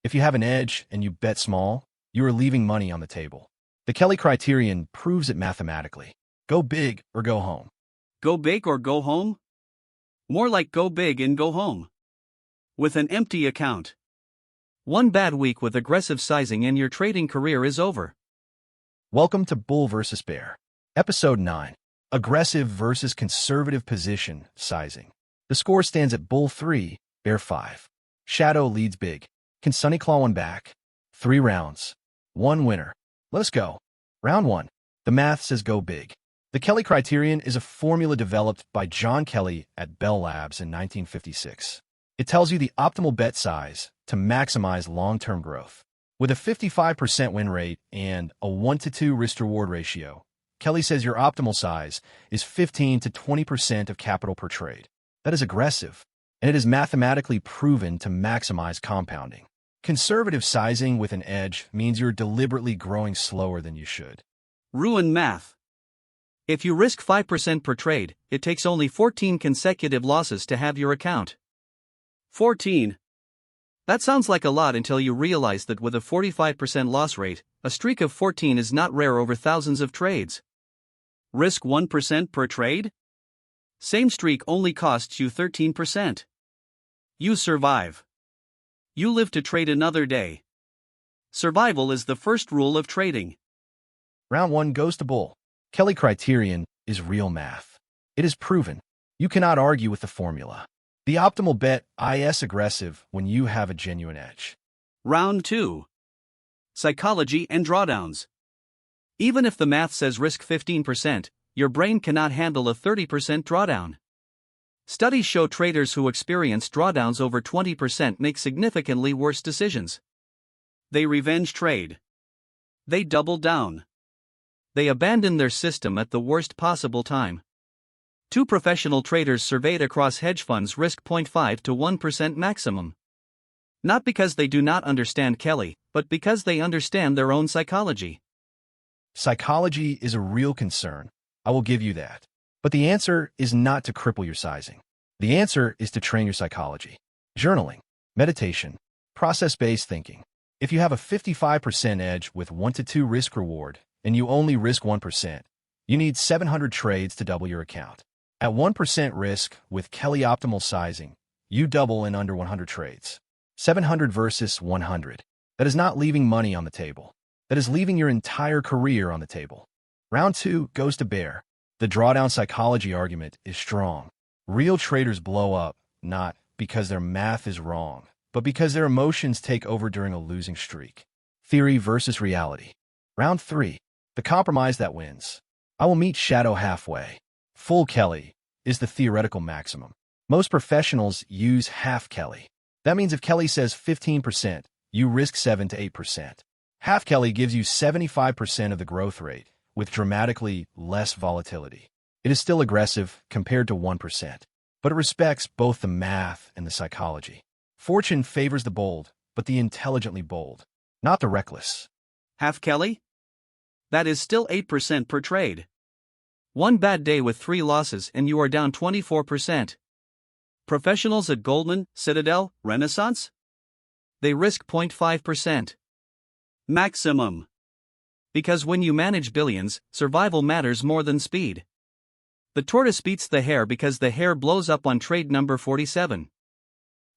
If you have an edge and you bet small, you are leaving money on the table. The Kelly Criterion proves it mathematically. Go big or go home. Go big or go home? More like go big and go home. With an empty account. One bad week with aggressive sizing and your trading career is over. Welcome to Bull vs. Bear. Episode 9. Aggressive versus conservative position sizing. The score stands at Bull 3, Bear 5. Shadow leads big. Can Sunny claw one back? 3 rounds. 1 winner. Let us go. Round 1. The math says go big. The Kelly Criterion is a formula developed by John Kelly at Bell Labs in 1956. It tells you the optimal bet size to maximize long-term growth. With a 55% win rate and a 1-to-2 risk-to-reward ratio, Kelly says your optimal size is 15 to 20% of capital per trade. That is aggressive, and it is mathematically proven to maximize compounding. Conservative sizing with an edge means you're deliberately growing slower than you should. Ruin math. If you risk 5% per trade, it takes only 14 consecutive losses to have your account. 14. That sounds like a lot until you realize that with a 45% loss rate, a streak of 14 is not rare over thousands of trades. Risk 1% per trade? Same streak only costs you 13%. You survive. You live to trade another day. Survival is the first rule of trading. Round 1 goes to Bull. Kelly Criterion is real math. It is proven. You cannot argue with the formula. The optimal bet is aggressive when you have a genuine edge. Round 2. Psychology and drawdowns. Even if the math says risk 15%, your brain cannot handle a 30% drawdown. Studies show traders who experience drawdowns over 20% make significantly worse decisions. They revenge trade. They double down. They abandon their system at the worst possible time. 2 professional traders surveyed across hedge funds risk 0.5 to 1% maximum. Not because they do not understand Kelly, but because they understand their own psychology. Psychology is a real concern. I will give you that. But the answer is not to cripple your sizing. The answer is to train your psychology. Journaling, meditation, process-based thinking. If you have a 55% edge with 1-to-2 risk reward, and you only risk 1%, you need 700 trades to double your account. At 1% risk with Kelly optimal sizing, you double in under 100 trades. 700 versus 100. That is not leaving money on the table. That is leaving your entire career on the table. Round 2 goes to Bear. The drawdown psychology argument is strong. Real traders blow up, not because their math is wrong, but because their emotions take over during a losing streak. Theory versus reality. Round 3. The compromise that wins. I will meet Shadow halfway. Full Kelly is the theoretical maximum. Most professionals use Half-Kelly. That means if Kelly says 15%, you risk 7 to 8%. Half-Kelly gives you 75% of the growth rate, with dramatically less volatility. It is still aggressive compared to 1%, but it respects both the math and the psychology. Fortune favors the bold, but the intelligently bold, not the reckless. Half-Kelly? That is still 8% per trade. One bad day with 3 losses and you are down 24%. Professionals at Goldman, Citadel, Renaissance? They risk 0.5%. Maximum. Because when you manage billions, survival matters more than speed. The tortoise beats the hare because the hare blows up on trade number 47.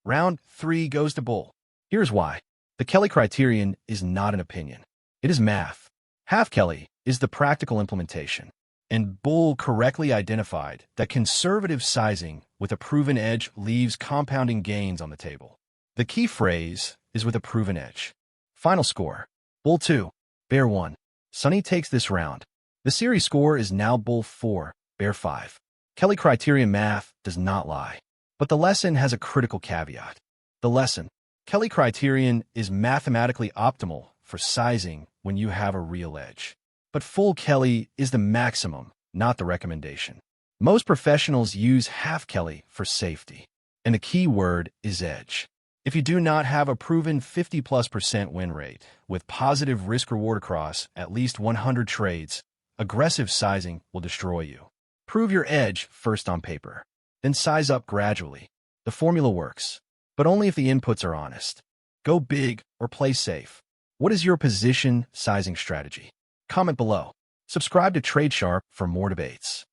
Round 3 goes to Bull. Here's why. The Kelly Criterion is not an opinion. It is math. Half-Kelly is the practical implementation. And Bull correctly identified that conservative sizing with a proven edge leaves compounding gains on the table. The key phrase is with a proven edge. Final score. Bull 2, Bear 1. Sunny takes this round. The series score is now Bull 4, Bear 5. Kelly Criterion math does not lie. But the lesson has a critical caveat. The lesson. Kelly Criterion is mathematically optimal for sizing when you have a real edge. But full Kelly is the maximum, not the recommendation. Most professionals use Half-Kelly for safety. And the key word is edge. If you do not have a proven 50+% win rate with positive risk-reward across at least 100 trades, aggressive sizing will destroy you. Prove your edge first on paper, then size up gradually. The formula works, but only if the inputs are honest. Go big or play safe? What is your position sizing strategy? Comment below. Subscribe to TradeSharp for more debates.